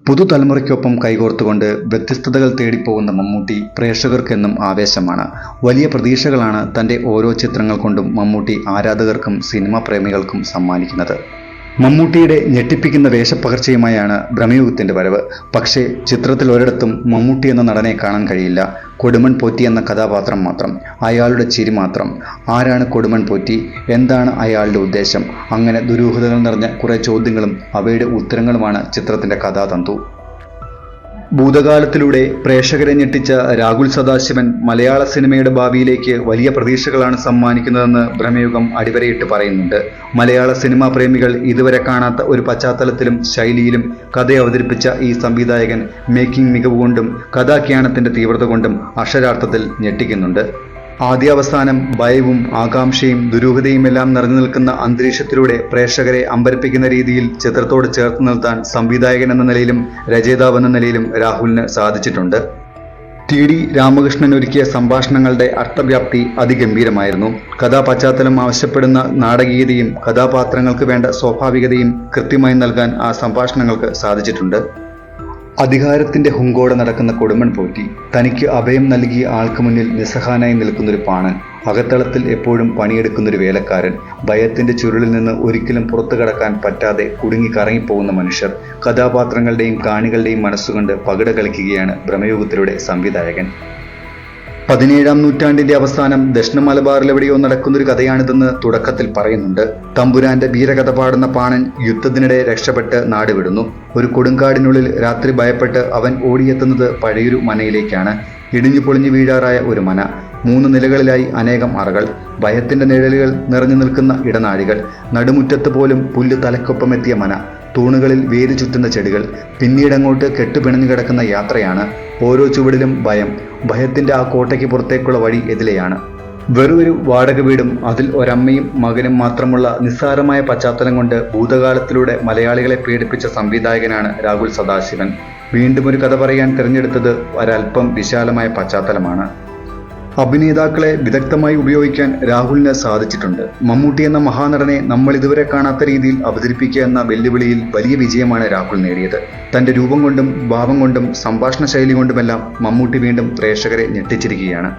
പുതുതലമുറയ്ക്കൊപ്പം കൈകോർത്തുകൊണ്ട് വ്യത്യസ്തതകൾ തേടിപ്പോകുന്ന മമ്മൂട്ടി പ്രേക്ഷകർക്കെന്നും ആവേശമാണ്. വലിയ പ്രതീക്ഷകളാണ് തൻ്റെ ഓരോ ചിത്രങ്ങൾ കൊണ്ടും മമ്മൂട്ടി ആരാധകർക്കും സിനിമാ പ്രേമികൾക്കും സമ്മാനിക്കുന്നത്. മമ്മൂട്ടിയുടെ ഞെട്ടിപ്പിക്കുന്ന വേഷപ്പകർച്ചയുമായാണ് ഭ്രമയുഗത്തിൻ്റെ വരവ്. പക്ഷേ ചിത്രത്തിൽ ഒരിടത്തും മമ്മൂട്ടി എന്ന നടനെ കാണാൻ കഴിയില്ല. കൊടുമൺ പോറ്റി എന്ന കഥാപാത്രം മാത്രം, അയാളുടെ ചിരി മാത്രം. ആരാണ് കൊടുമൺ പോറ്റി? എന്താണ് അയാളുടെ ഉദ്ദേശം? അങ്ങനെ ദുരൂഹതകൾ നിറഞ്ഞ കുറേ ചോദ്യങ്ങളും അവയുടെ ഉത്തരങ്ങളുമാണ് ചിത്രത്തിൻ്റെ കഥാതന്തു. ഭൂതകാലത്തിലൂടെ പ്രേക്ഷകരെ ഞെട്ടിച്ച രാഹുൽ സദാശിവൻ മലയാള സിനിമയുടെ ഭാവിയിലേക്ക് വലിയ പ്രതീക്ഷകളാണ് സമ്മാനിക്കുന്നതെന്ന് ഭ്രമയുഗം അടിവരയിട്ട് പറയുന്നുണ്ട്. മലയാള സിനിമാ പ്രേമികൾ ഇതുവരെ കാണാത്ത ഒരു പശ്ചാത്തലത്തിലും ശൈലിയിലും കഥ അവതരിപ്പിച്ച ഈ സംവിധായകൻ മേക്കിംഗ് മികവ് കൊണ്ടും കഥാഖ്യാനത്തിന്റെ തീവ്രത കൊണ്ടും അക്ഷരാർത്ഥത്തിൽ ഞെട്ടിക്കുന്നുണ്ട്. ആദ്യാവസാനം ഭയവും ആകാംക്ഷയും ദുരൂഹതയുമെല്ലാം നിറഞ്ഞു നിൽക്കുന്ന അന്തരീക്ഷത്തിലൂടെ പ്രേക്ഷകരെ അമ്പരപ്പിക്കുന്ന രീതിയിൽ ചിത്രത്തോട് ചേർത്ത് നിർത്താൻ സംവിധായകൻ എന്ന നിലയിലും രചയിതാവ് എന്ന നിലയിലും രാഹുലിന് സാധിച്ചിട്ടുണ്ട്. ടി രാമകൃഷ്ണൻ ഒരുക്കിയ സംഭാഷണങ്ങളുടെ അർത്ഥവ്യാപ്തി അതിഗംഭീരമായിരുന്നു. കഥാപശ്ചാത്തലം ആവശ്യപ്പെടുന്ന നാടകീയതയും കഥാപാത്രങ്ങൾക്ക് വേണ്ട സ്വാഭാവികതയും കൃത്യമായി നൽകാൻ ആ സംഭാഷണങ്ങൾക്ക് സാധിച്ചിട്ടുണ്ട്. അധികാരത്തിന്റെ ഹുങ്കോടെ നടക്കുന്ന കൊടുമൺ പോറ്റി, തനിക്ക് അഭയം നൽകിയ ആൾക്ക് മുന്നിൽ നിസ്സഹായനായി നിൽക്കുന്നൊരു പാണൻ, അകത്തളത്തിൽ എപ്പോഴും പണിയെടുക്കുന്നൊരു വേലക്കാരൻ, ഭയത്തിന്റെ ചുരുളിൽ നിന്ന് ഒരിക്കലും പുറത്തു കടക്കാൻ പറ്റാതെ കുടുങ്ങി കറങ്ങിപ്പോകുന്ന മനുഷ്യർ, കഥാപാത്രങ്ങളുടെയും കാണികളുടെയും മനസ്സുകൊണ്ട് പകിട കളിക്കുകയാണ് ഭ്രമയുഗത്തിലൂടെ സംവിധായകൻ. 17-ാം നൂറ്റാണ്ടിന്റെ അവസാനം ദക്ഷിണ മലബാറിലെവിടെയോ നടക്കുന്നൊരു കഥയാണിതെന്ന് തുടക്കത്തിൽ പറയുന്നുണ്ട്. തമ്പുരാന്റെ വീരകഥ പാടുന്ന പാണൻ യുദ്ധത്തിനിടെ രക്ഷപ്പെട്ട് നാടുവിടുന്നു. ഒരു കൊടുങ്കാടിനുള്ളിൽ രാത്രി ഭയപ്പെട്ട് അവൻ ഓടിയെത്തുന്നത് പഴയൊരു മനയിലേക്കാണ്. ഇടിഞ്ഞു പൊളിഞ്ഞു വീഴാറായ ഒരു മന, 3 നിലകളിലായി അനേകം അറകൾ, ഭയത്തിന്റെ നിഴലുകൾ നിറഞ്ഞു നിൽക്കുന്ന ഇടനാഴികൾ, നടുമുറ്റത്ത് പോലും പുല്ല് തലക്കൊപ്പമെത്തിയ മന, തൂണുകളിൽ വേര് ചുറ്റുന്ന ചെടികൾ, പിന്നീടങ്ങോട്ട് കെട്ടുപിണഞ്ഞു കിടക്കുന്ന യാത്രയാണ്. ഓരോ ചുവടിലും ഭയം. ഭയത്തിന്റെ ആ കോട്ടയ്ക്ക് പുറത്തേക്കുള്ള വഴി എതിലെയാണ്. വെറുമൊരു വാടക വീടും അതിൽ ഒരമ്മയും മകനും മാത്രമുള്ള നിസ്സാരമായ പശ്ചാത്തലം കൊണ്ട് ഭൂതകാലത്തിലൂടെ മലയാളികളെ പീഡിപ്പിച്ച സംവിധായകനാണ് രാഹുൽ സദാശിവൻ. വീണ്ടും ഒരു കഥ പറയാൻ തിരഞ്ഞെടുത്തത് ഒരൽപ്പം വിശാലമായ പശ്ചാത്തലമാണ്. അഭിനേതാക്കളെ വിദഗ്ധമായി ഉപയോഗിക്കാൻ രാഹുലിന് സാധിച്ചിട്ടുണ്ട്. മമ്മൂട്ടി എന്ന മഹാനടനെ നമ്മൾ ഇതുവരെ കാണാത്ത രീതിയിൽ അവതരിപ്പിക്കുക എന്ന വെല്ലുവിളിയിൽ വലിയ വിജയമാണ് രാഹുൽ നേടിയത്. തന്റെ രൂപം കൊണ്ടും ഭാവം കൊണ്ടും സംഭാഷണ ശൈലി കൊണ്ടുമെല്ലാം മമ്മൂട്ടി വീണ്ടും പ്രേക്ഷകരെ ഞെട്ടിച്ചിരിക്കുകയാണ്.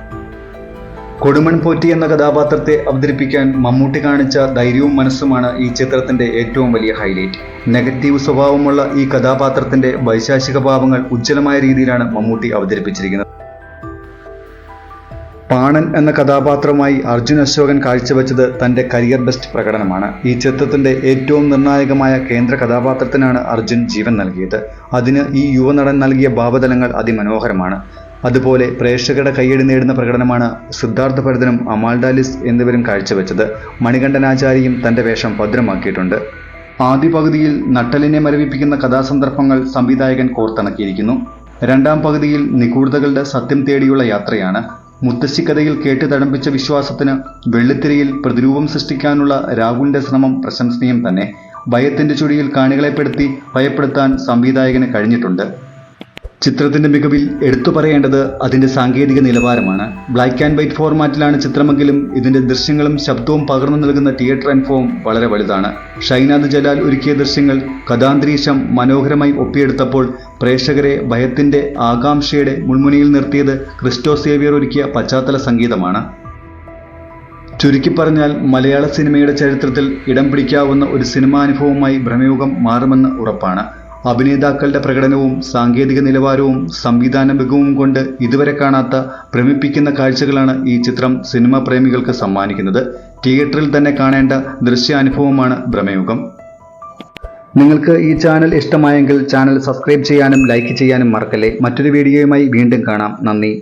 കൊടുമൺ പോറ്റി എന്ന കഥാപാത്രത്തെ അവതരിപ്പിക്കാൻ മമ്മൂട്ടി കാണിച്ച ധൈര്യവും മനസ്സുമാണ് ഈ ചിത്രത്തിന്റെ ഏറ്റവും വലിയ ഹൈലൈറ്റ്. നെഗറ്റീവ് സ്വഭാവമുള്ള ഈ കഥാപാത്രത്തിന്റെ വൈശാചിക ഭാവങ്ങൾ ഉജ്ജ്വലമായ രീതിയിലാണ് മമ്മൂട്ടി അവതരിപ്പിച്ചിരിക്കുന്നത്. പാണൻ എന്ന കഥാപാത്രമായി അർജുൻ അശോകൻ കാഴ്ചവെച്ചത് തന്റെ കരിയർ ബെസ്റ്റ് പ്രകടനമാണ്. ഈ ചിത്രത്തിന്റെ ഏറ്റവും നിർണായകമായ കേന്ദ്ര കഥാപാത്രത്തിനാണ് അർജുൻ ജീവൻ നൽകിയത്. അതിന് ഈ യുവനടൻ നൽകിയ ഭാവതലങ്ങൾ അതിമനോഹരമാണ്. അതുപോലെ പ്രേക്ഷകരുടെ കയ്യടി നേടുന്ന പ്രകടനമാണ് സിദ്ധാർത്ഥ ഭരതനും അമാൽഡാലിസ് എന്നിവരും കാഴ്ചവെച്ചത്. മണികണ്ഠനാചാരിയും തന്റെ വേഷം ഭദ്രമാക്കിയിട്ടുണ്ട്. ആദ്യ പകുതിയിൽ നട്ടലിനെ മരവിപ്പിക്കുന്ന കഥാസന്ദർഭങ്ങൾ സംവിധായകൻ കോർത്തിണക്കിയിരിക്കുന്നു. രണ്ടാം പകുതിയിൽ നിഗൂഢതകളുടെ സത്യം തേടിയുള്ള യാത്രയാണ്. മുത്തശ്ശിക്കഥയിൽ കേട്ട് തഴമ്പിച്ച വിശ്വാസത്തിന് വെള്ളിത്തിരയിൽ പ്രതിരൂപം സൃഷ്ടിക്കാനുള്ള രാഹുലിന്റെ ശ്രമം പ്രശംസനീയം തന്നെ. ഭയത്തിന്റെ ചുഴിയിൽ കാണികളെപ്പെടുത്തി ഭയപ്പെടുത്താൻ സംവിധായകന് കഴിഞ്ഞിട്ടുണ്ട്. ചിത്രത്തിന്റെ മികവിൽ എടുത്തു പറയേണ്ടത് അതിന്റെ സാങ്കേതിക നിലവാരമാണ്. ബ്ലാക്ക് ആൻഡ് വൈറ്റ് ഫോർമാറ്റിലാണ് ചിത്രമെങ്കിലും ഇതിന്റെ ദൃശ്യങ്ങളും ശബ്ദവും പകർന്നു നൽകുന്ന തിയേറ്റർ അനുഭവം വളരെ വലുതാണ്. ഷൈനാദ് ജലാൽ ഒരുക്കിയ ദൃശ്യങ്ങൾ കഥാന്തരീക്ഷം മനോഹരമായി ഒപ്പിയെടുത്തപ്പോൾ പ്രേക്ഷകരെ ഭയത്തിന്റെ ആകാംക്ഷയുടെ മുൾമുനയിൽ നിർത്തിയത് ക്രിസ്റ്റോ സേവ്യർ ഒരുക്കിയ പശ്ചാത്തല സംഗീതമാണ്. ചുരുക്കി പറഞ്ഞാൽ മലയാള സിനിമയുടെ ചരിത്രത്തിൽ ഇടം പിടിക്കാവുന്ന ഒരു സിനിമാനുഭവമായി ഭ്രമയുഗം മാറുമെന്ന് ഉറപ്പാണ്. അഭിനേതാക്കളുടെ പ്രകടനവും സാങ്കേതിക നിലവാരവും സംവിധാന മികവും കൊണ്ട് ഇതുവരെ കാണാത്ത ഭ്രമിപ്പിക്കുന്ന കാഴ്ചകളാണ് ഈ ചിത്രം സിനിമാ പ്രേമികൾക്ക് സമ്മാനിക്കുന്നത്. തിയേറ്ററിൽ തന്നെ കാണേണ്ട ദൃശ്യാനുഭവമാണ് ഭ്രമയുഗം. നിങ്ങൾക്ക് ഈ ചാനൽ ഇഷ്ടമായെങ്കിൽ ചാനൽ സബ്സ്ക്രൈബ് ചെയ്യാനും ലൈക്ക് ചെയ്യാനും മറക്കല്ലേ. മറ്റൊരു വീഡിയോയുമായി വീണ്ടും കാണാം. നന്ദി.